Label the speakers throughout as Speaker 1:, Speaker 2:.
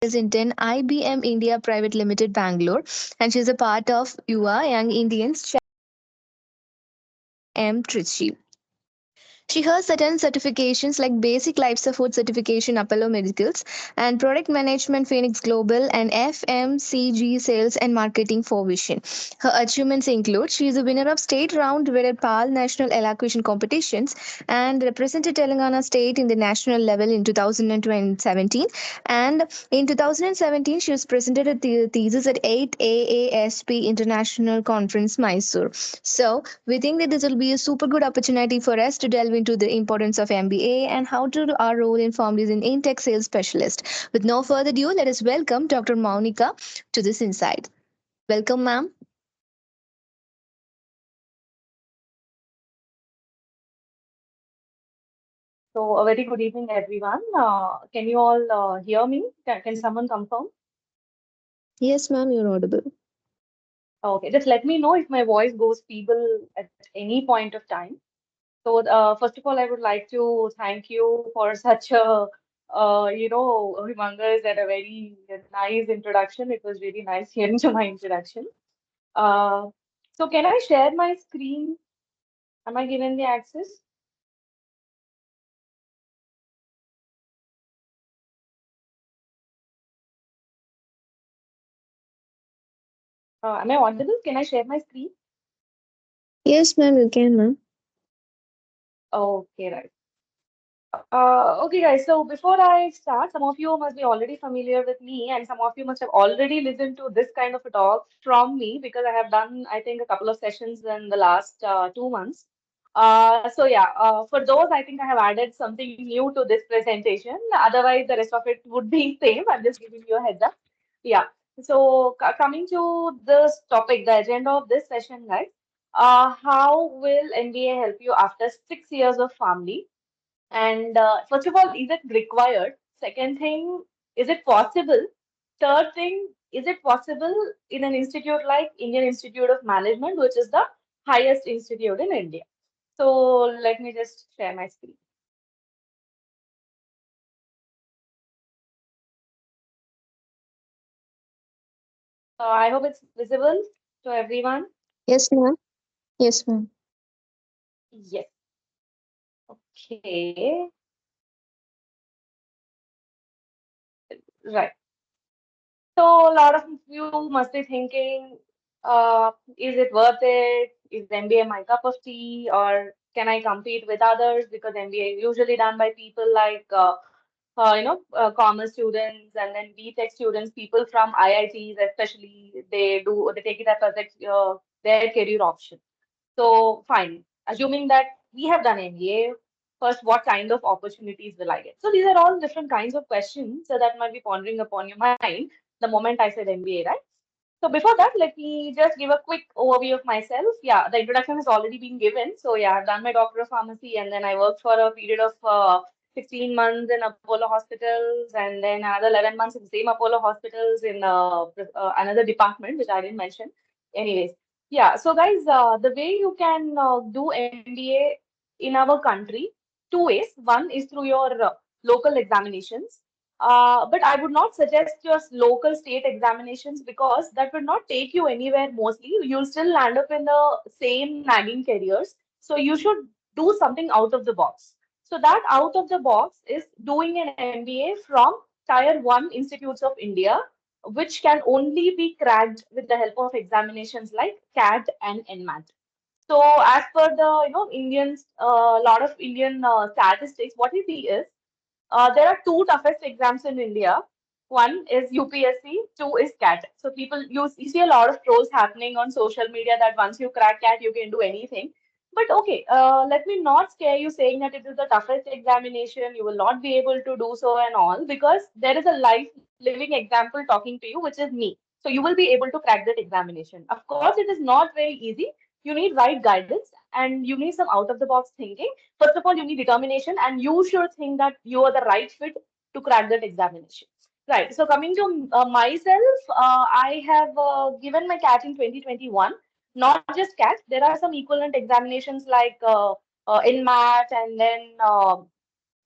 Speaker 1: is in IBM India Private Limited Bangalore, and she's a part of UA Young Indians M Trichy. She has certain certifications like Basic Life Support Certification Apollo Medicals and Product Management Phoenix Global and FMCG Sales and Marketing for Vision. Her achievements include she is a winner of state round at PAL National Elocution Competitions and represented Telangana State in the national level in 2017. And in 2017, she was presented a thesis at 8th AASP International Conference, Mysore. So, we think that this will be a super good opportunity for us to delve into the importance of MBA and how to do our role in families in tech sales specialist. With no further ado, let us welcome Dr. Maunika to this insight. Welcome, ma'am.
Speaker 2: So, a very good evening, everyone. Can you all hear me? Can someone confirm?
Speaker 1: Yes, ma'am, you're audible.
Speaker 2: Okay, just let me know if my voice goes feeble at any point of time. So, first of all, I would like to thank you for such a, humongous and a very nice introduction. It was really nice hearing to my introduction. Uh, so, can I share my screen? Am I given the access? Am I audible? Can I share my screen?
Speaker 1: Yes, ma'am, you can, ma'am.
Speaker 2: Okay, right. Okay, guys. So before I start, some of you must be already familiar with me, and some of you must have already listened to this kind of a talk from me because I have done, I think, a couple of sessions in the last 2 months. So yeah, for those, I think I have added something new to this presentation. Otherwise, the rest of it would be same. I'm just giving you a heads up. Yeah. So coming to this topic, the agenda of this session, guys, how will NBA help you after 6 years of family? And first of all, is it required? Second thing, is it possible? Third thing, is it possible in an institute like Indian Institute of Management, which is the highest institute in India? So let me just share my screen. I hope it's visible to everyone.
Speaker 1: Yes, ma'am. Yes, ma'am.
Speaker 2: Yes. Okay. Right. So a lot of you must be thinking, is it worth it? Is MBA my cup of tea, or can I compete with others? Because MBA is usually done by people like commerce students and then B.Tech students, people from IITs, especially they take it as their career option. So fine, assuming that we have done MBA, first, what kind of opportunities will I get? So these are all different kinds of questions that might be pondering upon your mind the moment I said MBA, right? So before that, let me just give a quick overview of myself. Yeah, the introduction has already been given. So yeah, I've done my Doctor of Pharmacy and then I worked for a period of 16 months in Apollo hospitals and then another 11 months in the same Apollo hospitals in another department, which I didn't mention. Anyways, yeah, so guys, the way you can do MBA in our country, two ways. One is through your local examinations, but I would not suggest your local state examinations because that would not take you anywhere mostly. You'll still land up in the same nagging careers. So you should do something out of the box. So that out of the box is doing an MBA from Tier 1 institutes of India, which can only be cracked with the help of examinations like CAT and NMAT. So as per the Indians, a lot of Indian statistics, what we see is there are two toughest exams in India. One is UPSC, two is CAT. So people you see a lot of trolls happening on social media that once you crack CAT, you can do anything. But okay, let me not scare you saying that it is the toughest examination. You will not be able to do so and all because there is a life living example talking to you, which is me. So you will be able to crack that examination. Of course, it is not very easy. You need right guidance and you need some out of the box thinking. First of all, you need determination, and you should think that you are the right fit to crack that examination. Right. So coming to myself, I have given my CAT in 2021. Not just CAT. There are some equivalent examinations like in math and then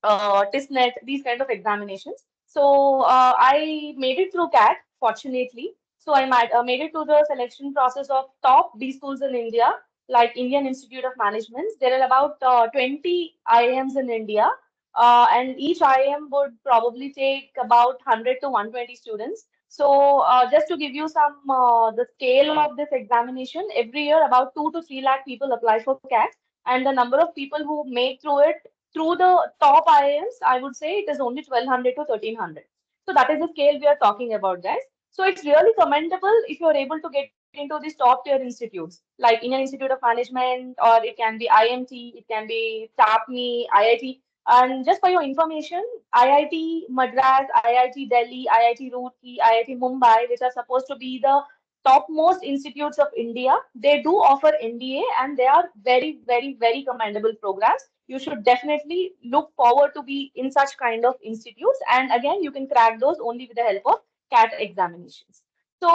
Speaker 2: TISNET, these kind of examinations. So I made it through CAT, fortunately. So made it to the selection process of top B schools in India, like Indian Institute of Management. There are about 20 IIMs in India, and each IIM would probably take about 100 to 120 students. So just to give you some the scale of this examination, every year about 2 to 3 lakh people apply for CAT, and the number of people who make through it through the top IIMs, I would say it is only 1200 to 1300. So that is the scale we are talking about, guys. So it's really commendable if you're able to get into these top tier institutes like Indian Institute of Management, or it can be IMT, it can be TAPMI, IIT. And just for your information, IIT Madras, IIT Delhi, IIT Roorkee, IIT Mumbai, which are supposed to be the topmost institutes of India, they do offer NDA, and they are very, very, very commendable programs. You should definitely look forward to be in such kind of institutes. And again, you can crack those only with the help of CAT examinations. So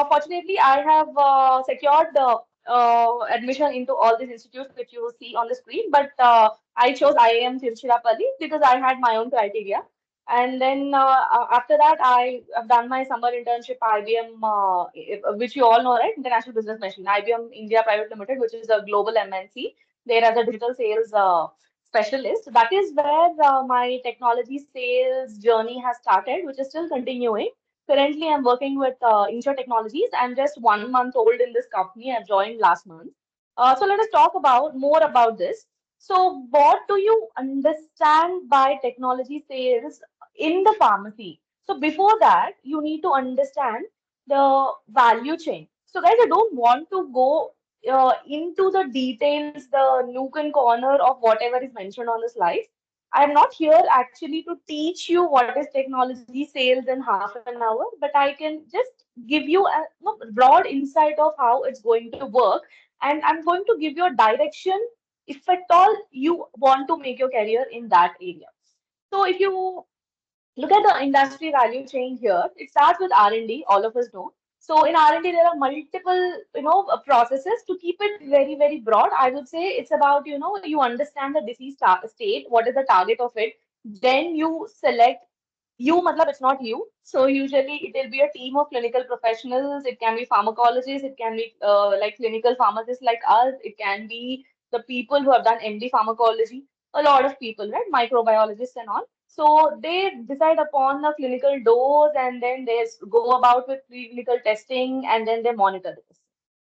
Speaker 2: fortunately, I have secured admission into all these institutes which you see on the screen. But I chose IIM Tiruchirappalli because I had my own criteria. And then after that, I have done my summer internship IBM, which you all know, right? International Business Machine, IBM India Private Limited, which is a global MNC. There as a digital sales specialist. That is where my technology sales journey has started, which is still continuing. Currently, I'm working with Insure Technologies. I'm just 1 month old in this company. I've joined last month. So let us talk about more about this. So, what do you understand by technology sales in the pharmacy? So, before that, you need to understand the value chain. So, guys, I don't want to go into the details, the nook and corner of whatever is mentioned on the slides. I am not here actually to teach you what is technology sales in half an hour, but I can just give you a broad insight of how it's going to work, and I'm going to give you a direction if at all you want to make your career in that area. So if you look at the industry value chain here, it starts with R&D, all of us know. So in R&D, there are multiple, processes. To keep it very, very broad, I would say it's about, you understand the disease state, what is the target of it. Then you select you, matlab it's not you. So usually it will be a team of clinical professionals. It can be pharmacologists. It can be like clinical pharmacists like us. It can be the people who have done MD pharmacology. A lot of people, right? Microbiologists and all. So they decide upon the clinical dose, and then they go about with clinical testing, and then they monitor this.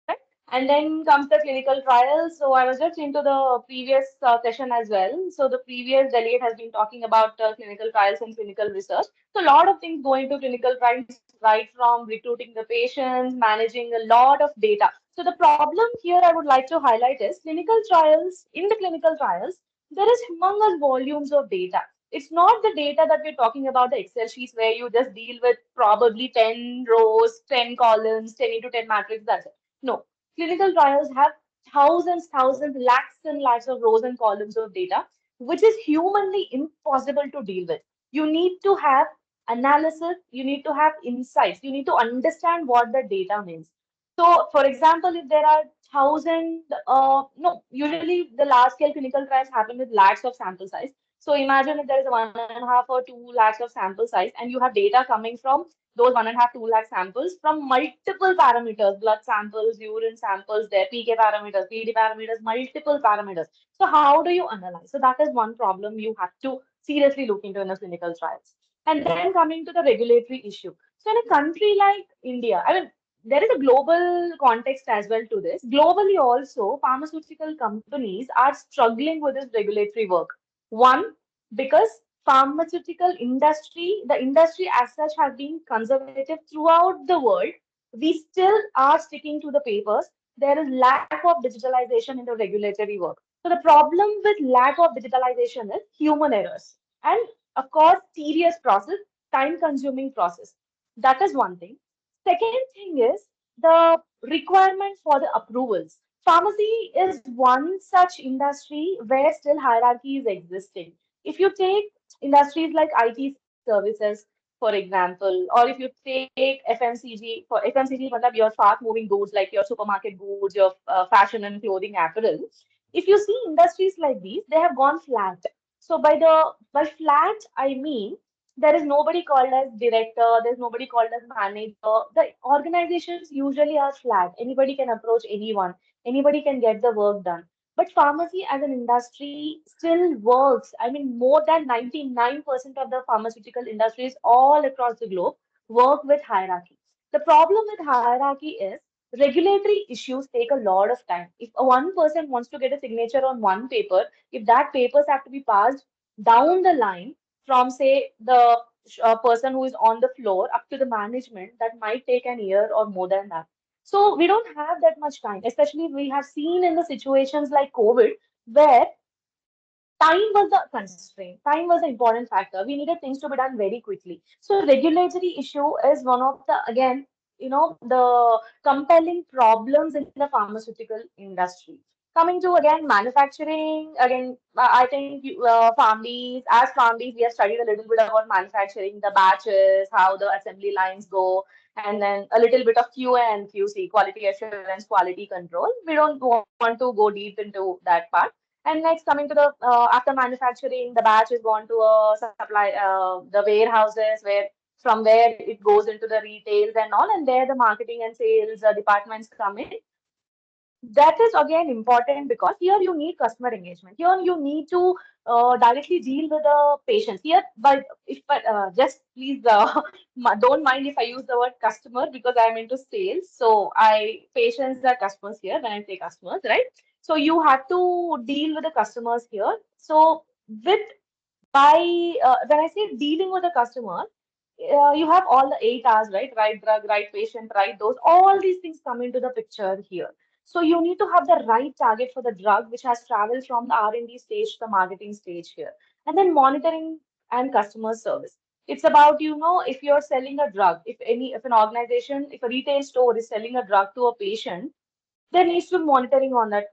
Speaker 2: Right? And then comes the clinical trials. So I was just into the previous session as well. So the previous delegate has been talking about clinical trials and clinical research. So a lot of things go into clinical trials, right from recruiting the patients, managing a lot of data. So the problem here I would like to highlight is clinical trials. In the clinical trials, there is humongous volumes of data. It's not the data that we're talking about, the Excel sheets where you just deal with probably 10 rows, 10 columns, 10 into 10 matrix. That's it. No, clinical trials have thousands, lakhs and lakhs of rows and columns of data, which is humanly impossible to deal with. You need to have analysis, you need to have insights, you need to understand what the data means. So, for example, if there are thousand, no, usually the large scale clinical trials happen with lakhs of sample size. So imagine if there is a 1.5 or 2 lakhs of sample size, and you have data coming from those 1.5, 2 lakh samples from multiple parameters, blood samples, urine samples, their PK parameters, PD parameters, multiple parameters. So how do you analyze? So that is one problem you have to seriously look into in the clinical trials. And then coming to the regulatory issue. So in a country like India, I mean, there is a global context as well to this. Globally also, pharmaceutical companies are struggling with this regulatory work. One, because pharmaceutical industry, the industry as such has been conservative throughout the world. We still are sticking to the papers. There is lack of digitalization in the regulatory work. So the problem with lack of digitalization is human errors. And of course, tedious process, time consuming process. That is one thing. Second thing is the requirement for the approvals. Pharmacy is one such industry where still hierarchy is existing. If you take industries like IT services, for example, or if you take FMCG, for FMCG, matlab your fast moving goods like your supermarket goods, your fashion and clothing apparel. If you see industries like these, they have gone flat. So by flat, I mean there is nobody called as director, there's nobody called as manager. The organizations usually are flat. Anybody can approach anyone, anybody can get the work done. But pharmacy as an industry still works. I mean, more than 99% of the pharmaceutical industries all across the globe work with hierarchy. The problem with hierarchy is regulatory issues take a lot of time. If a one person wants to get a signature on one paper, if that papers have to be passed down the line from, say, the person who is on the floor up to the management, that might take an year or more than that. So we don't have that much time, especially we have seen in the situations like COVID, where time was the constraint. Time was the important factor. We needed things to be done very quickly. So regulatory issue is one of the, again, the compelling problems in the pharmaceutical industry. Coming to again manufacturing, again, I think families, as families, we have studied a little bit about manufacturing, the batches, how the assembly lines go, and then a little bit of QA and QC, quality assurance, quality control. We don't want to go deep into that part. And next, coming to the after manufacturing, the batch is gone to a supply, the warehouses where from where it goes into the retails and all, and there the marketing and sales departments come in. That is again important because here you need customer engagement. Here you need to directly deal with the patients. Here, but if but just please don't mind if I use the word customer because I'm into sales. So I patients are customers here when I say customers, right? So you have to deal with the customers here. So with by when I say dealing with the customer, you have all the 8 R's, right? Right drug, right patient, right dose. All these things come into the picture here. So you need to have the right target for the drug, which has traveled from the R&D stage to the marketing stage here. And then monitoring and customer service. It's about, if you're selling a drug, if an organization, if a retail store is selling a drug to a patient, there needs to be monitoring on that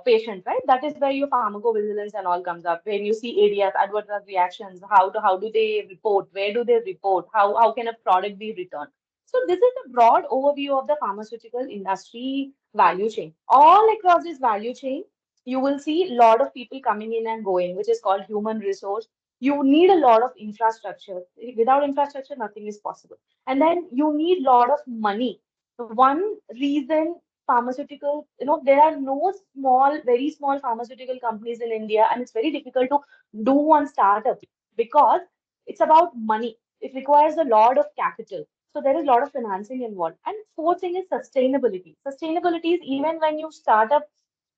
Speaker 2: patient, right? That is where your pharmacovigilance and all comes up. When you see ADS, adverse drug reactions, how do they report? Where do they report? How can a product be returned? So this is a broad overview of the pharmaceutical industry value chain. All across this value chain, you will see a lot of people coming in and going, which is called human resource. You need a lot of infrastructure. Without infrastructure, nothing is possible. And then you need a lot of money. One reason pharmaceutical, there are no small, very small pharmaceutical companies in India, and it's very difficult to do one startup because it's about money. It requires a lot of capital. So there is a lot of financing involved. And fourth thing is sustainability. Sustainability is even when you start up,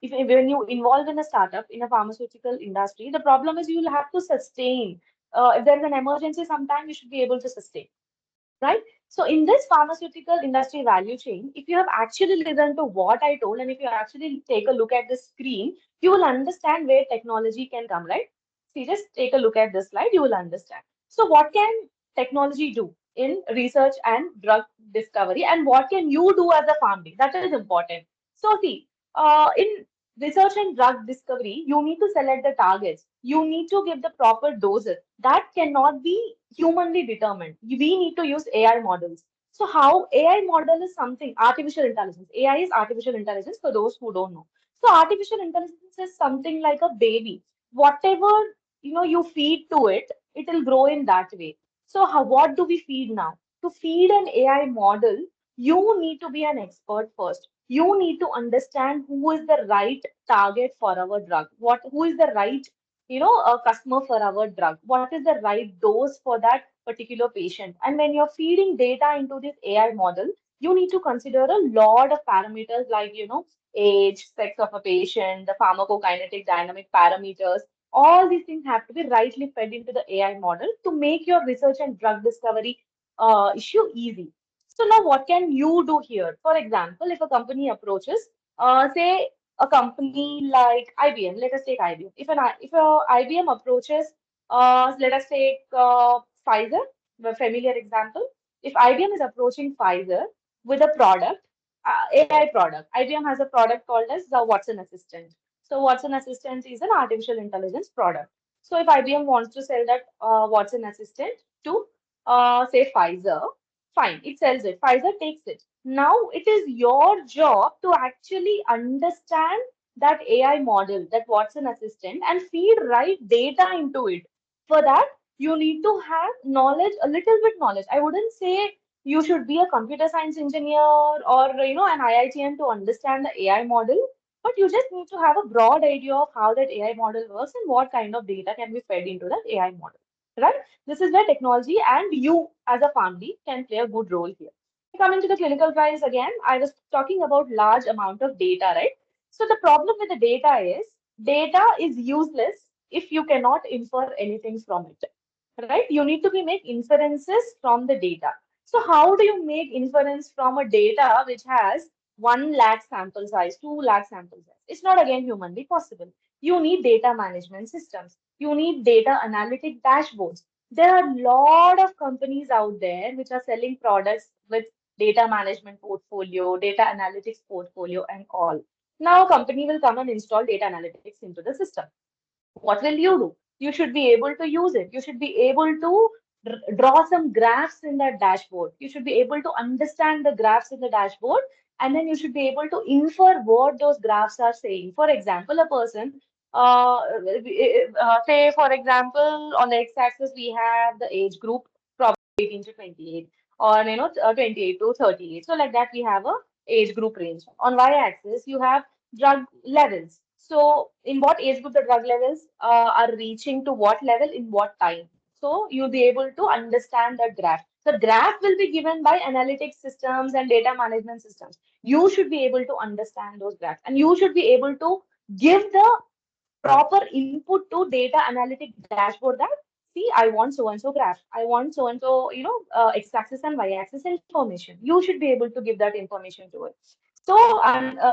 Speaker 2: if when you involve in a startup in a pharmaceutical industry, the problem is you'll have to sustain. If there's an emergency, sometime you should be able to sustain, right? So in this pharmaceutical industry value chain, if you have actually listened to what I told, and if you actually take a look at the screen, you will understand where technology can come, right? See, just take a look at this slide, you will understand. So what can technology do in research and drug discovery, and what can you do as a family? That is important. So see, in research and drug discovery, you need to select the targets. You need to give the proper doses. That cannot be humanly determined. We need to use AI models. So how AI model is something, artificial intelligence. AI is artificial intelligence for those who don't know. So artificial intelligence is something like a baby. Whatever you feed to it, it will grow in that way. So what do we feed now? To feed an AI model, you need to be an expert first. You need to understand who is the right target for our drug. Who is the right a customer for our drug. What is the right dose for that particular patient? And when you're feeding data into this AI model, you need to consider a lot of parameters like, age, sex of a patient, the pharmacokinetic dynamic parameters. All these things have to be rightly fed into the AI model to make your research and drug discovery issue easy. So now what can you do here? For example, if a company approaches, say a company like IBM. Let us take IBM. If a IBM approaches, let us take Pfizer, the familiar example. If IBM is approaching Pfizer with a product, AI product, IBM has a product called as the Watson Assistant. So Watson Assistant is an artificial intelligence product. So if IBM wants to sell that Watson Assistant to say Pfizer, fine, it sells it. Pfizer takes it. Now it is your job to actually understand that AI model, that Watson assistant, and feed right data into it. For that, you need to have knowledge, a little bit knowledge. I wouldn't say you should be a computer science engineer or an IITian to understand the AI model, but you just need to have a broad idea of how that AI model works and what kind of data can be fed into that AI model. Right? This is where technology and you as a family can play a good role here. Coming to the clinical trials again, I was talking about large amount of data, right? So the problem with the data is useless if you cannot infer anything from it, right? You need to be make inferences from the data. So how do you make inference from a data which has 1 lakh sample size, 2 lakh sample size? It's not again humanly possible. You need data management systems. You need data analytic dashboards. There are a lot of companies out there which are selling products with data management portfolio, data analytics portfolio, and all. Now, a company will come and install data analytics into the system. What will you do? You should be able to use it. You should be able to draw some graphs in that dashboard. You should be able to understand the graphs in the dashboard, and then you should be able to infer what those graphs are saying. For example, a person, say, for example, on the x-axis, we have the age group, probably 18 to 28, or 28 to 38. So, like that, we have a age group range. On y-axis, you have drug levels. So, in what age group the drug levels are reaching to what level in what time. So, you'll be able to understand that graph. The graph will be given by analytics systems and data management systems. You should be able to understand those graphs, and you should be able to give the proper input to data analytic dashboard that see I want so and so graph, I want so and so x-axis and y-axis information. You should be able to give that information to it. So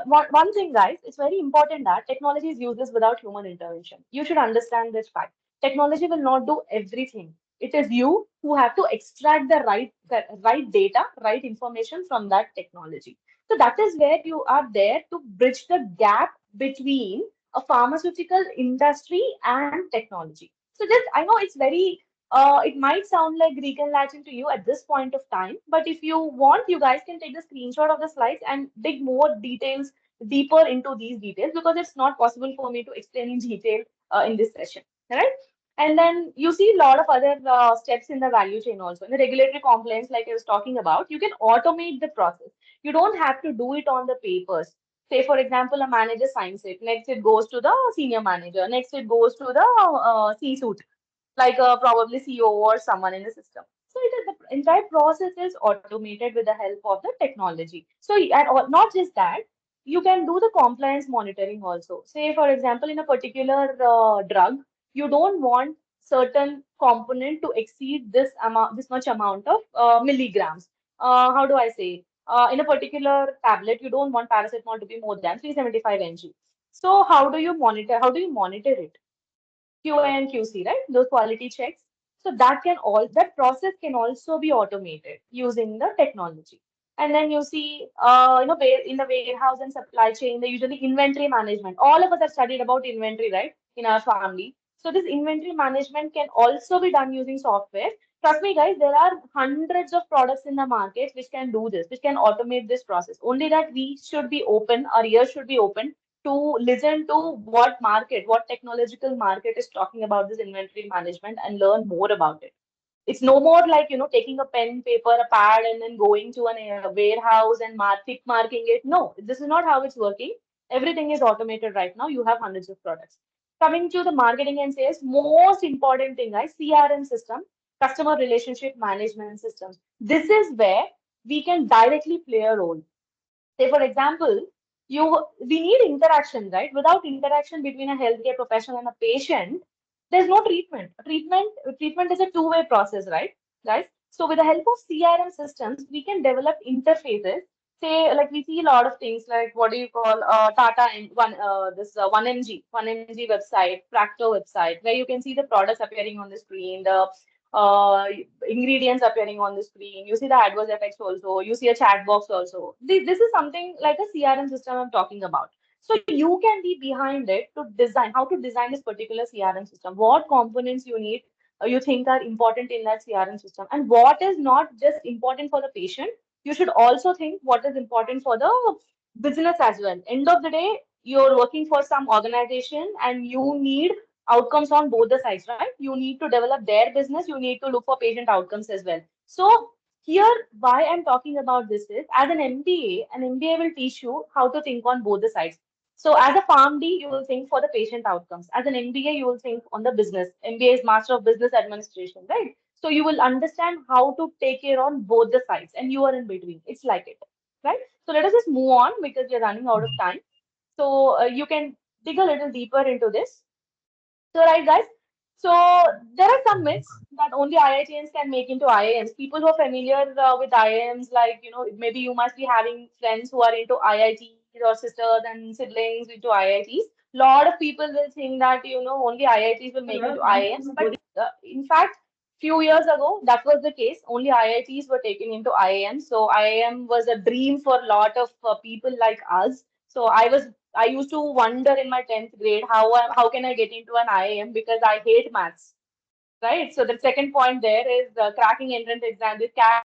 Speaker 2: one thing guys, it's very important that technology is useless without human intervention. You should understand this fact. Technology will not do everything. It is you who have to extract the right data, right information from that technology. So that is where you are there to bridge the gap between a pharmaceutical industry and technology. So just I know it's very it might sound like Greek and Latin to you at this point of time, but if you want, you guys can take the screenshot of the slides and dig more details deeper into these details because it's not possible for me to explain in detail in this session. Right? And then you see a lot of other steps in the value chain also. In the regulatory compliance, like I was talking about, you can automate the process. You don't have to do it on the papers. Say, for example, a manager signs it. Next, it goes to the senior manager. Next, it goes to the C-suite, like probably CEO or someone in the system. So it is the entire process is automated with the help of the technology. So not just that, you can do the compliance monitoring also. Say, for example, in a particular drug, you don't want certain component to exceed this amount, this much amount of milligrams. How do I say? In a particular tablet, you don't want paracetamol to be more than 375 mg. So how do you monitor? How do you monitor it? QA and QC, right? Those quality checks. So that process can also be automated using the technology. And then you see, in the warehouse and supply chain, they usually inventory management. All of us have studied about inventory, right, in our family. So this inventory management can also be done using software. Trust me, guys, there are hundreds of products in the market which can do this, which can automate this process. Only that we should be open, our ears should be open to listen to what technological market is talking about this inventory management and learn more about it. It's no more like, taking a pen, paper, a pad, and then going to a warehouse and tick marking it. No, this is not how it's working. Everything is automated right now. You have hundreds of products. Coming to the marketing and sales, most important thing, guys, CRM system, customer relationship management systems. This is where we can directly play a role. Say, for example, we need interaction, right? Without interaction between a healthcare professional and a patient, there's no treatment. Treatment is a two-way process, right, guys? So with the help of CRM systems, we can develop interfaces. Say, like we see a lot of things like what do you call Tata and this 1mg website, Practo website, where you can see the products appearing on the screen, the uh, ingredients appearing on the screen. You see the adverse effects also. You see a chat box also. This is something like a CRM system I'm talking about. So you can be behind it to design how to design this particular CRM system. What components you need, you think are important in that CRM system, and what is not just important for the patient. You should also think what is important for the business as well. End of the day, you're working for some organization and you need outcomes on both the sides, right? You need to develop their business, you need to look for patient outcomes as well. So here, why I'm talking about this is as an MBA, an MBA will teach you how to think on both the sides. So as a PharmD, you will think for the patient outcomes. As an MBA, you will think on the business. MBA is Master of Business Administration, right? So you will understand how to take care on both the sides, and you are in between. It's like it, right? So let us just move on because we're running out of time. So you can dig a little deeper into this. So, right, guys. So, there are some myths that only IITians can make into IIMs. People who are familiar with IIMs, like, maybe you must be having friends who are into IITs or sisters and siblings into IITs. Lot of people will think that, only IITs will make into IIMs. But in fact, few years ago, that was the case. Only IITs were taken into IIMs. So, IIM was a dream for a lot of people like us. So, I used to wonder in my 10th grade how can I get into an IIM because I hate maths, right? So the second point there is cracking entrance exam. This CAT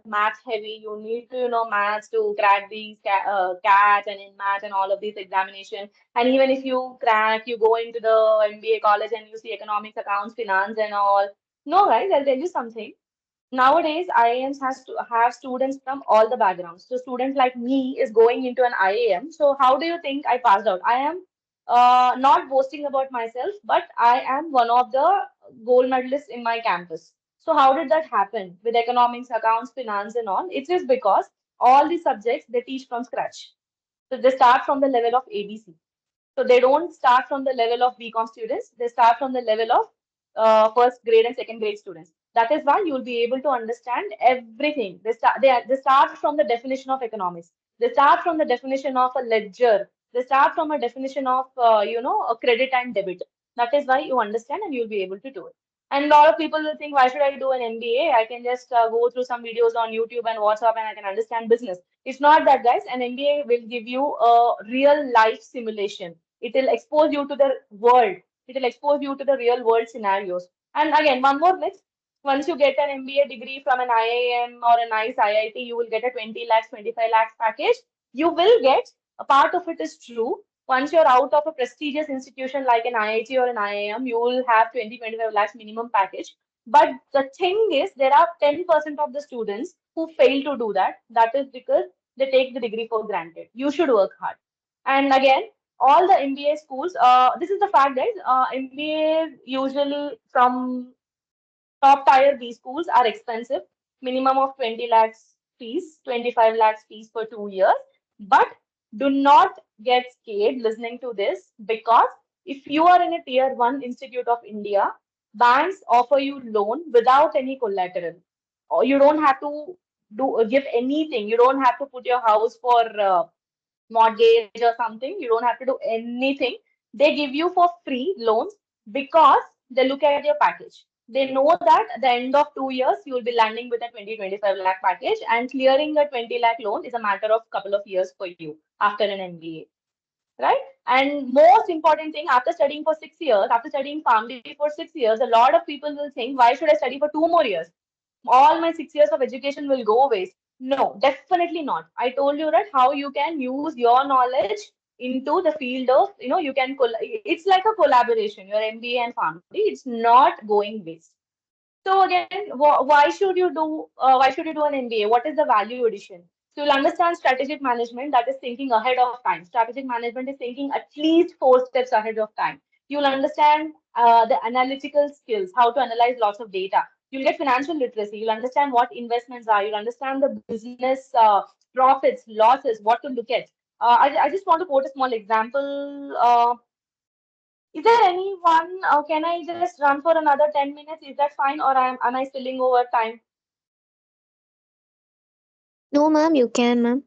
Speaker 2: maths heavy. You need to know maths to crack these CAT and in math and all of these examination. And even if you crack, you go into the MBA college and you see economics, accounts, finance, and all. No, guys, I'll tell you something. Nowadays, IIMs has to have students from all the backgrounds. So students like me is going into an IIM. So how do you think I passed out? I am not boasting about myself, but I am one of the gold medalists in my campus. So how did that happen with economics, accounts, finance, and all? It is because all the subjects they teach from scratch. So they start from the level of ABC. So they don't start from the level of BCom students. They start from the level of first grade and second grade students. That is why you will be able to understand everything. They start from the definition of economics. They start from the definition of a ledger. They start from a definition of a credit and debit. That is why you understand and you'll be able to do it. And a lot of people will think, why should I do an MBA? I can just go through some videos on YouTube and WhatsApp and I can understand business. It's not that, guys. An MBA will give you a real life simulation. It will expose you to the world. It will expose you to the real world scenarios. And again, one more myth. Once you get an MBA degree from an IIM or a nice IIT, you will get a 20 lakhs, 25 lakhs package. You will get a part of it is true. Once you're out of a prestigious institution like an IIT or an IIM, you will have 20, 25 lakhs minimum package. But the thing is, there are 10% of the students who fail to do that. That is because they take the degree for granted. You should work hard. And again, all the MBA schools, this is the fact, guys. MBA usually from top tier B schools are expensive, minimum of 20 lakhs fees, 25 lakhs fees for 2 years. But do not get scared listening to this because if you are in a tier one institute of India, banks offer you loan without any collateral. Or you don't have to give anything. You don't have to put your house for mortgage or something. You don't have to do anything. They give you for free loans because they look at your package. They know that at the end of 2 years, you will be landing with a 20-25 lakh package, and clearing a 20 lakh loan is a matter of couple of years for you after an MBA, right? And most important thing, after studying for 6 years, after studying PharmD for 6 years, a lot of people will think, why should I study for 2 more years? All my 6 years of education will go waste. No, definitely not. I told you that how you can use your knowledge into the field of, you can, it's like a collaboration, your MBA and PharmD, it's not going waste. So again, why should you do an MBA? What is the value addition? So you'll understand strategic management, that is thinking ahead of time. Strategic management is thinking at least 4 steps ahead of time. You'll understand the analytical skills, how to analyze lots of data. You'll get financial literacy. You'll understand what investments are. You'll understand the business profits, losses, what to look at. I just want to quote a small example. Is there anyone, can I just run for another 10 minutes? Is that fine? Or am I spilling over time?
Speaker 1: No, ma'am, you can, ma'am.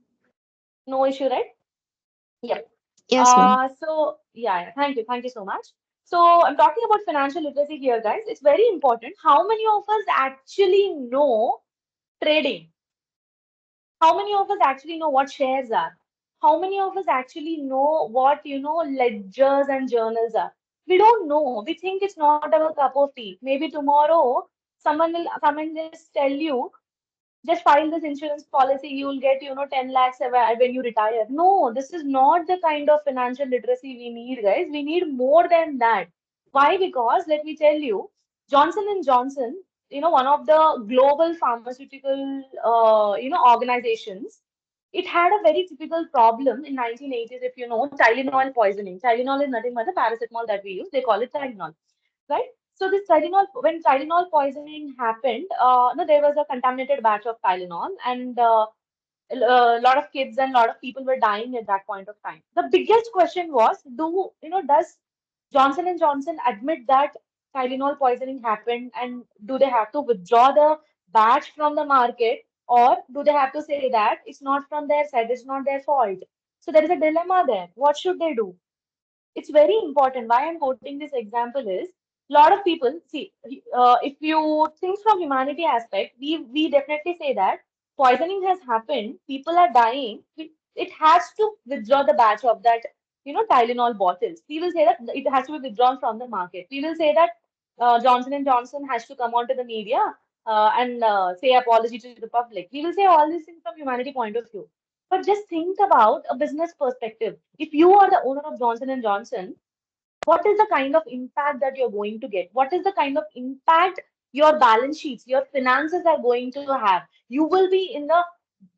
Speaker 2: No issue, right? Yep.
Speaker 1: Yes, ma'am.
Speaker 2: Yeah, thank you. Thank you so much. So I'm talking about financial literacy here, guys. It's very important. How many of us actually know trading? How many of us actually know what shares are? How many of us actually know what, ledgers and journals are? We don't know. We think it's not our cup of tea. Maybe tomorrow someone will come and just tell you Just file this insurance policy, you will get, 10 lakhs when you retire. No, this is not the kind of financial literacy we need, guys. We need more than that. Why? Because let me tell you, Johnson and Johnson, one of the global pharmaceutical, organizations, it had a very typical problem in 1980s, if you know, Tylenol poisoning. Tylenol is nothing but the paracetamol that we use. They call it Tylenol, right? So this Tylenol, when Tylenol poisoning happened, no, there was a contaminated batch of Tylenol, and a lot of kids and a lot of people were dying at that point of time. The biggest question was, does Johnson and Johnson admit that Tylenol poisoning happened, and do they have to withdraw the batch from the market, or do they have to say that it's not from their side, it's not their fault? So there is a dilemma there. What should they do? It's very important. Why I'm quoting this example is a lot of people see, if you think from humanity aspect, we definitely say that poisoning has happened, people are dying. It has to withdraw the batch of that, Tylenol bottles. We will say that it has to be withdrawn from the market. We will say that Johnson and Johnson has to come onto the media and say apology to the public. We will say all these things from humanity point of view. But just think about a business perspective. If you are the owner of Johnson and Johnson, what is the kind of impact that you're going to get? What is the kind of impact your balance sheets, your finances are going to have? You will be in the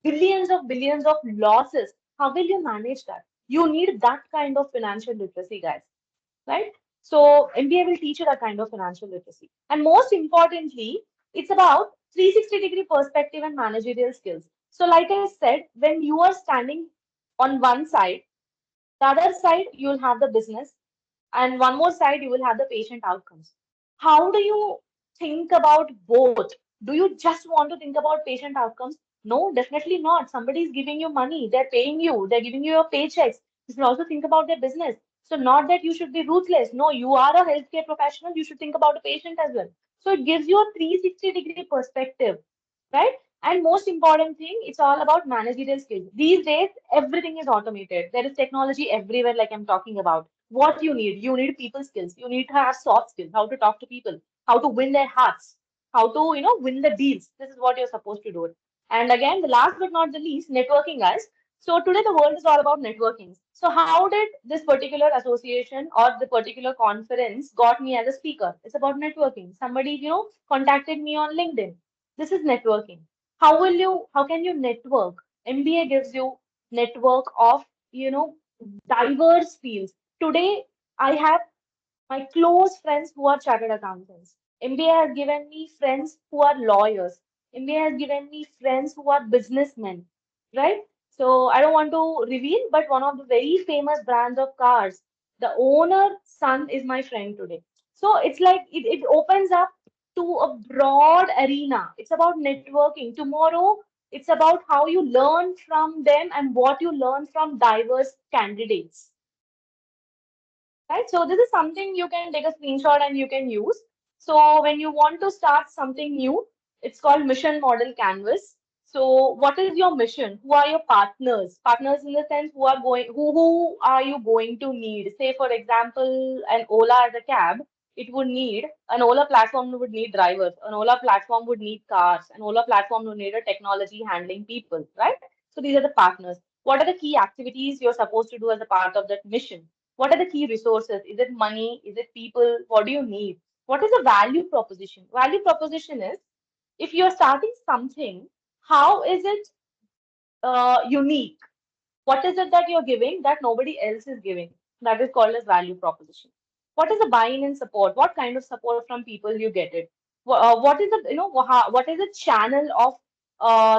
Speaker 2: billions of losses. How will you manage that? You need that kind of financial literacy, guys, right? So MBA will teach you that kind of financial literacy. And most importantly, it's about 360-degree perspective and managerial skills. So like I said, when you are standing on one side, the other side, you'll have the business, and one more side, you will have the patient outcomes. How do you think about both? Do you just want to think about patient outcomes? No, definitely not. Somebody is giving you money, they're paying you, they're giving you your paychecks. You should also think about their business. So, not that you should be ruthless. No, you are a healthcare professional, you should think about the patient as well. So, it gives you a 360-degree perspective, right? And most important thing, it's all about managerial skills. These days, everything is automated. There is technology everywhere, like I'm talking about. What you need people skills. You need to have soft skills, how to talk to people, how to win their hearts, how to, win the deals. This is what you're supposed to do. And again, the last but not the least, networking, guys. So today the world is all about networking. So how did this particular association or the particular conference got me as a speaker? It's about networking. Somebody, contacted me on LinkedIn. This is networking. How can you network? MBA gives you network of, diverse fields. Today, I have my close friends who are chartered accountants. MBA has given me friends who are lawyers. MBA has given me friends who are businessmen, right? So I don't want to reveal, but one of the very famous brands of cars, the owner son is my friend today. So it's like it opens up to a broad arena. It's about networking. Tomorrow, it's about how you learn from them and what you learn from diverse candidates, right? So this is something you can take a screenshot and you can use. So when you want to start something new, it's called mission model canvas. So what is your mission? Who are your partners? Partners in the sense who are you going to need? Say for example, an Ola as a cab, it would need an Ola platform would need drivers, an Ola platform would need cars, an Ola platform would need a technology handling people, right? So these are the partners. What are the key activities you're supposed to do as a part of that mission? What are the key resources? Is it money? Is it people? What do you need? What is a value proposition? Value proposition is if you're starting something, how is it unique? What is it that you're giving that nobody else is giving? That is called as value proposition. What is the buy-in and support? What kind of support from people you get it? What is the what is the channel of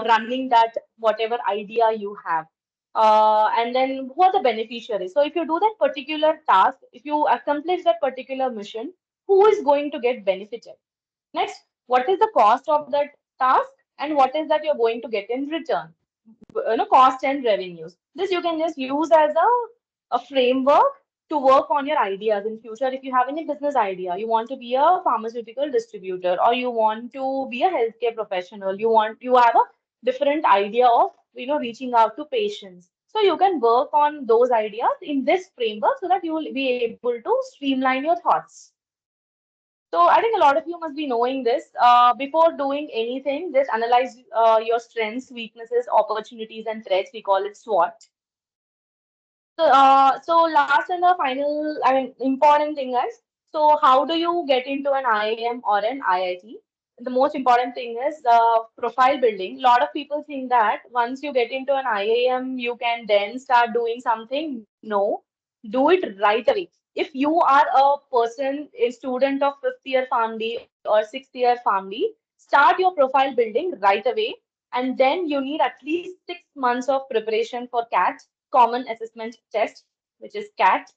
Speaker 2: running that whatever idea you have? And then who are the beneficiaries? So if you do that particular task, if you accomplish that particular mission, who is going to get benefited? Next, what is the cost of that task and what is that you're going to get in return? Cost and revenues. This you can just use as a framework to work on your ideas in future. If you have any business idea, you want to be a pharmaceutical distributor or you want to be a healthcare professional, you have a different idea of reaching out to patients. So you can work on those ideas in this framework so that you will be able to streamline your thoughts. So I think a lot of you must be knowing this. Before doing anything, just analyze your strengths, weaknesses, opportunities, and threats. We call it SWOT. So last and the final, I mean, important thing is, so how do you get into an IIM or an IIT? The most important thing is profile building. A lot of people think that once you get into an IIM, you can then start doing something. No, do it right away. If you are a person, a student of fifth year family or sixth year family, start your profile building right away, and then you need at least 6 months of preparation for CAT, Common Assessment Test, which is CAT.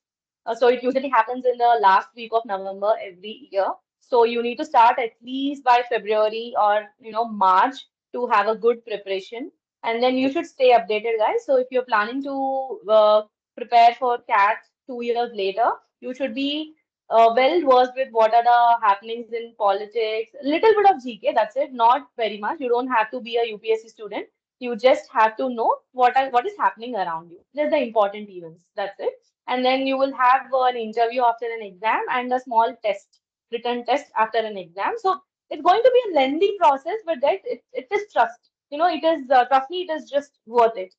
Speaker 2: So it usually happens in the last week of November every year. So you need to start at least by February or March to have a good preparation, and then you should stay updated, guys. So if you're planning to prepare for CAT 2 years later, you should be well versed with what are the happenings in politics. A little bit of GK, that's it. Not very much. You don't have to be a UPSC student. You just have to know what is happening around you. Just the important events. That's it. And then you will have an interview after an exam and a small test, written test after an exam. So it's going to be a lengthy process, but that it is trust. It is trust me, it is just worth it.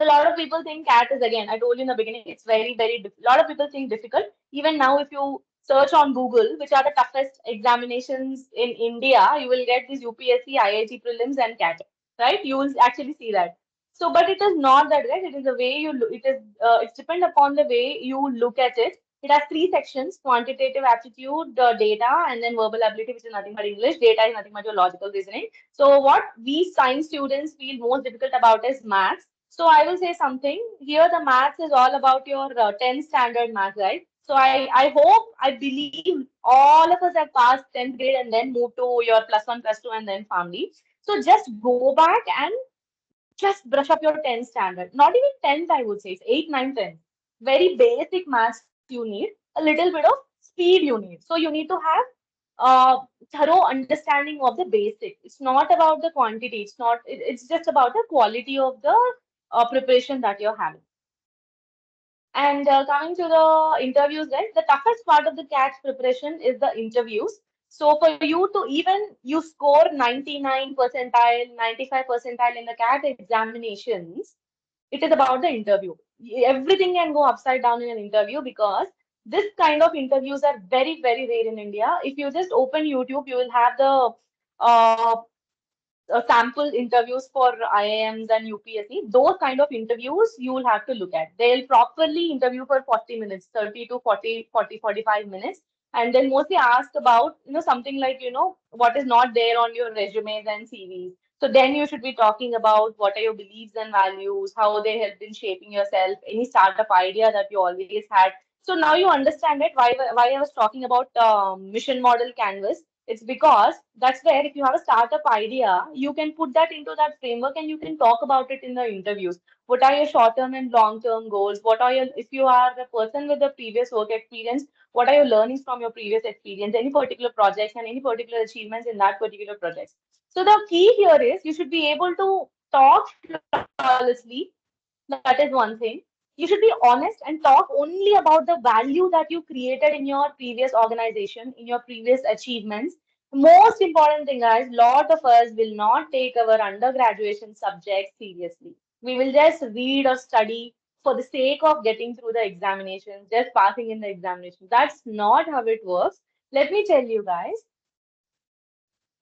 Speaker 2: A lot of people think CAT is, again, I told you in the beginning, it's very, very a lot of people think difficult. Even now, if you search on Google, which are the toughest examinations in India, you will get these UPSC, IIT prelims, and CAT, right? You will actually see that. So, but it is not that, right? It is the way you look. It's depend upon the way you look at it. It has three sections: quantitative aptitude, data, and then verbal ability, which is nothing but English. Data is nothing but your logical reasoning. So, what we science students feel most difficult about is maths. So I will say something here. The maths is all about your 10th standard maths, right? So I hope, I believe all of us have passed 10th grade and then moved to your plus one, plus two, and then family. So just go back and just brush up your 10th standard. Not even 10th, I would say. It's 8, 9, 10. Very basic maths you need. A little bit of speed you need. So you need to have thorough understanding of the basic. It's not about the quantity. It's just about the quality of the preparation that you're having. And coming to the interviews, guys, the toughest part of the CAT preparation is the interviews. So for you to even you score 99 percentile, 95 percentile in the CAT examinations, it is about the interview. Everything can go upside down in an interview because this kind of interviews are very, very rare in India. If you just open YouTube, you will have the uh, sample interviews for IIMs and UPSC. Those kind of interviews you will have to look at. They'll properly interview for 40 minutes, 30 to 40, 40, 45 minutes. And then mostly ask about, something like, what is not there on your resumes and CVs. So then you should be talking about what are your beliefs and values, how they helped in shaping yourself, any startup idea that you always had. So now you understand it, why I was talking about mission model canvas. It's because that's where if you have a startup idea, you can put that into that framework and you can talk about it in the interviews. What are your short-term and long-term goals? What are your, if you are a person with a previous work experience, what are your learnings from your previous experience, any particular projects and any particular achievements in that particular project? So the key here is you should be able to talk flawlessly. That is one thing. You should be honest and talk only about the value that you created in your previous organization, in your previous achievements. Most important thing, guys, lot of us will not take our undergraduation subjects seriously. We will just read or study for the sake of getting through the examination, just passing in the examination. That's not how it works. Let me tell you guys,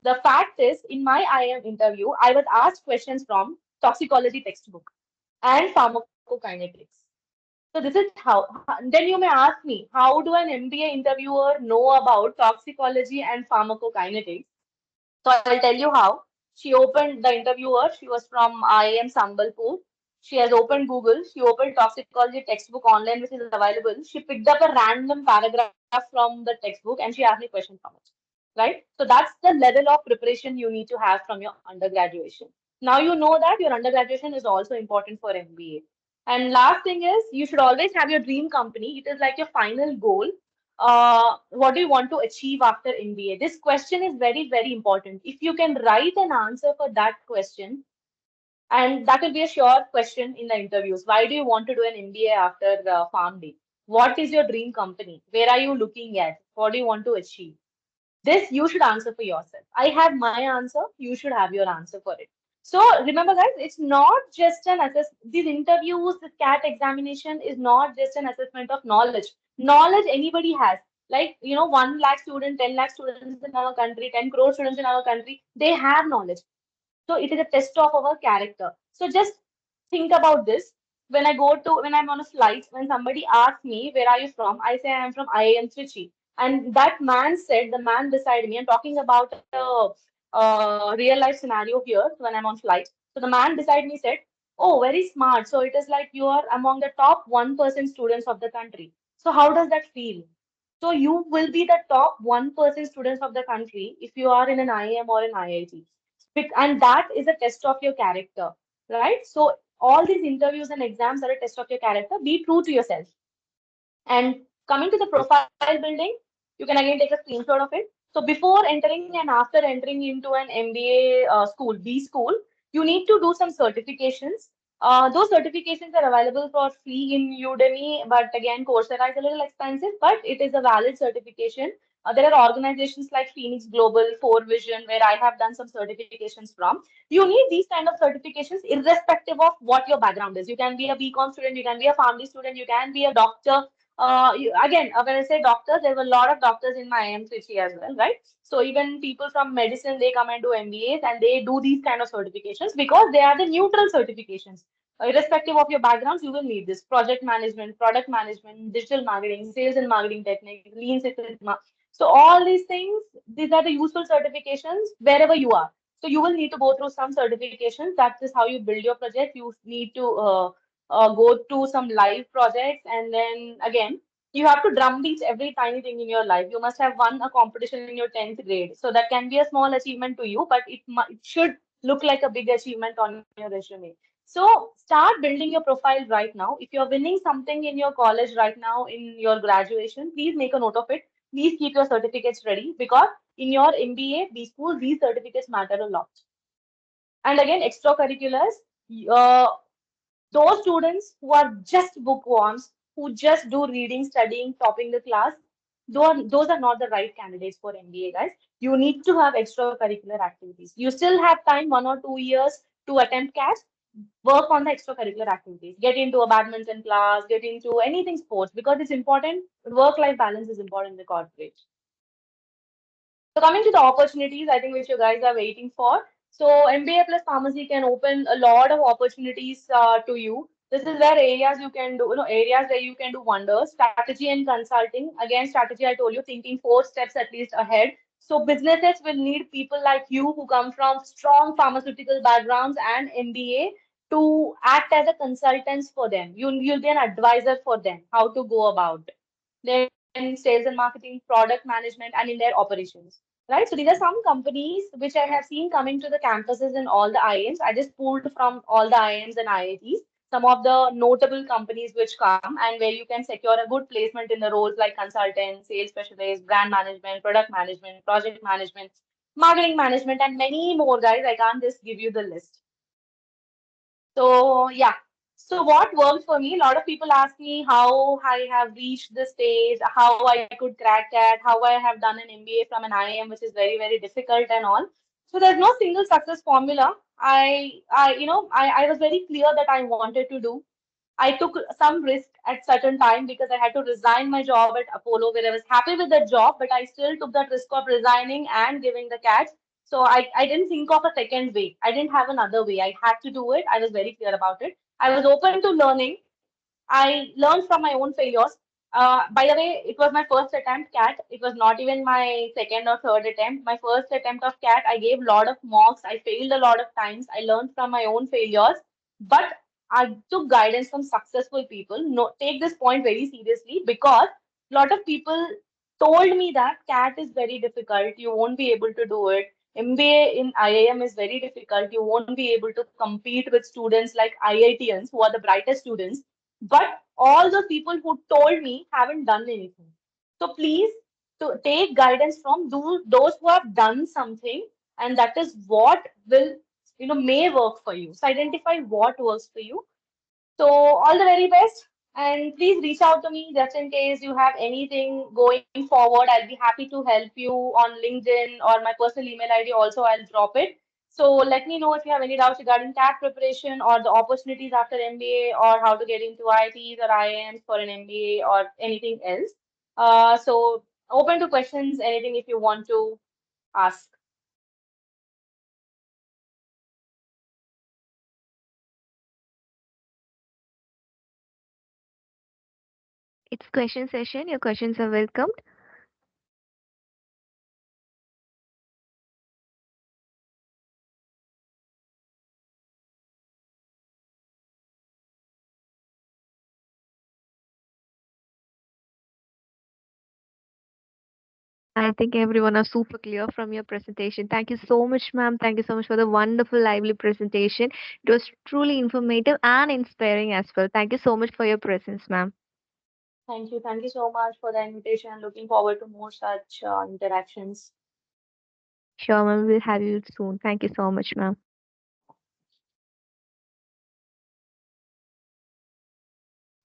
Speaker 2: the fact is, in my IM interview, I was asked questions from toxicology textbook and pharmacokinetics. So this is how. Then you may ask me, how do an MBA interviewer know about toxicology and pharmacokinetics? So I'll tell you how. She opened the interviewer. She was from IIM Sambalpur. She has opened Google. She opened toxicology textbook online, which is available. She picked up a random paragraph from the textbook and she asked me question from it. Right? So that's the level of preparation you need to have from your undergraduation. Now you know that your undergraduation is also important for MBA. And last thing is, you should always have your dream company. It is like your final goal. What do you want to achieve after MBA? This question is very, very important. If you can write an answer for that question, and that will be a sure question in the interviews. Why do you want to do an MBA after Farm Day? What is your dream company? Where are you looking at? What do you want to achieve? This you should answer for yourself. I have my answer. You should have your answer for it. So remember, guys, it's not just an assess. These interviews, the CAT examination is not just an assessment of knowledge. Knowledge anybody has. Like, 1 lakh student, 10 lakh students in our country, 10 crore students in our country, they have knowledge. So it is a test of our character. So just think about this. When I'm on a flight, when somebody asks me, where are you from? I say I am from IIM Trichy. And that man said, the man beside me, I'm talking about a real life scenario here when I'm on flight. So the man beside me said, oh, very smart. So it is like you are among the top 1% students of the country. So how does that feel? So you will be the top 1% students of the country if you are in an IIM or an IIT. And that is a test of your character, right? So all these interviews and exams are a test of your character. Be true to yourself. And coming to the profile building, you can again take a screenshot of it. So before entering and after entering into an MBA school, B school, you need to do some certifications. Those certifications are available for free in Udemy, but again, Coursera is a little expensive, but it is a valid certification. There are organizations like Phoenix Global, Four Vision, where I have done some certifications from. You need these kind of certifications irrespective of what your background is. You can be a BCom student, you can be a family student, you can be a doctor. When I say doctors, there were a lot of doctors in my IIM Trichy as well, right? So even people from medicine, they come and do MBAs and they do these kind of certifications because they are the neutral certifications. Irrespective of your backgrounds, you will need this project management, product management, digital marketing, sales and marketing techniques, Lean Six Sigma. So all these things, these are the useful certifications wherever you are. So you will need to go through some certifications. That is how you build your project. You need to go to some live projects, and then again you have to drumbeat every tiny thing in your life. You must have won a competition in your 10th grade, so that can be a small achievement to you, but it should look like a big achievement on your resume. So start building your profile right now. If you're winning something in your college right now in your graduation, please make a note of it. Please keep your certificates ready, because in your MBA B school these certificates matter a lot. And again, extracurriculars, uh, those students who are just bookworms, who just do reading, studying, topping the class, those are not the right candidates for MBA, guys. You need to have extracurricular activities. You still have time, 1 or 2 years, to attempt CAT. Work on the extracurricular activities. Get into a badminton class, get into anything sports, because it's important. Work-life balance is important in the corporate. So coming to the opportunities, I think which you guys are waiting for. So MBA plus pharmacy can open a lot of opportunities to you. This is where areas you can do, areas where you can do wonders. Strategy and consulting. Again, strategy, I told you, thinking 4 steps at least ahead. So businesses will need people like you who come from strong pharmaceutical backgrounds and MBA to act as a consultants for them. You'll be an advisor for them, how to go about. Then sales and marketing, product management, and in their operations. Right. So these are some companies which I have seen coming to the campuses in all the IIMs. I just pulled from all the IIMs and IITs some of the notable companies which come and where you can secure a good placement in the roles like consultant, sales specialist, brand management, product management, project management, marketing management, and many more, guys. I can't just give you the list. So yeah. So what worked for me? A lot of people ask me how I have reached this stage, how I could crack that, how I have done an MBA from an IIM, which is very, very difficult and all. So there's no single success formula. I was very clear that I wanted to do. I took some risk at certain time because I had to resign my job at Apollo, where I was happy with the job, but I still took that risk of resigning and giving the catch. So I didn't think of a second way. I didn't have another way. I had to do it. I was very clear about it. I was open to learning. I learned from my own failures. By the way, it was my first attempt CAT. It was not even my second or third attempt. My first attempt of CAT, I gave a lot of mocks. I failed a lot of times. I learned from my own failures, but I took guidance from successful people. No, take this point very seriously, because a lot of people told me that CAT is very difficult. You won't be able to do it. MBA in IIM is very difficult. You won't be able to compete with students like IITians who are the brightest students. But all the people who told me haven't done anything. So please to take guidance from those who have done something, and that is what will may work for you. So identify what works for you. So all the very best. And please reach out to me just in case you have anything going forward. I'll be happy to help you on LinkedIn or my personal email ID also. I'll drop it. So let me know if you have any doubts regarding CAT preparation or the opportunities after MBA or how to get into IITs or IIMs for an MBA or anything else. So open to questions, anything if you want to ask.
Speaker 1: It's question session. Your questions are welcomed. I think everyone are super clear from your presentation. Thank you so much, ma'am. Thank you so much for the wonderful, lively presentation. It was truly informative and inspiring as well. Thank you so much for your presence, ma'am.
Speaker 2: Thank you. Thank you so much for the invitation. Looking forward to more such interactions.
Speaker 1: Sure, ma'am. We'll have you soon. Thank you so much, ma'am.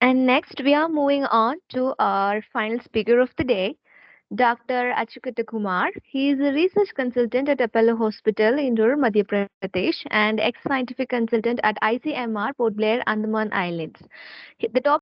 Speaker 1: And next, we are moving on to our final speaker of the day, Dr. Achukata Kumar. He is a research consultant at Apollo Hospital, Indore, Madhya Pradesh, and ex-scientific consultant at ICMR, Port Blair, Andaman Islands. The topic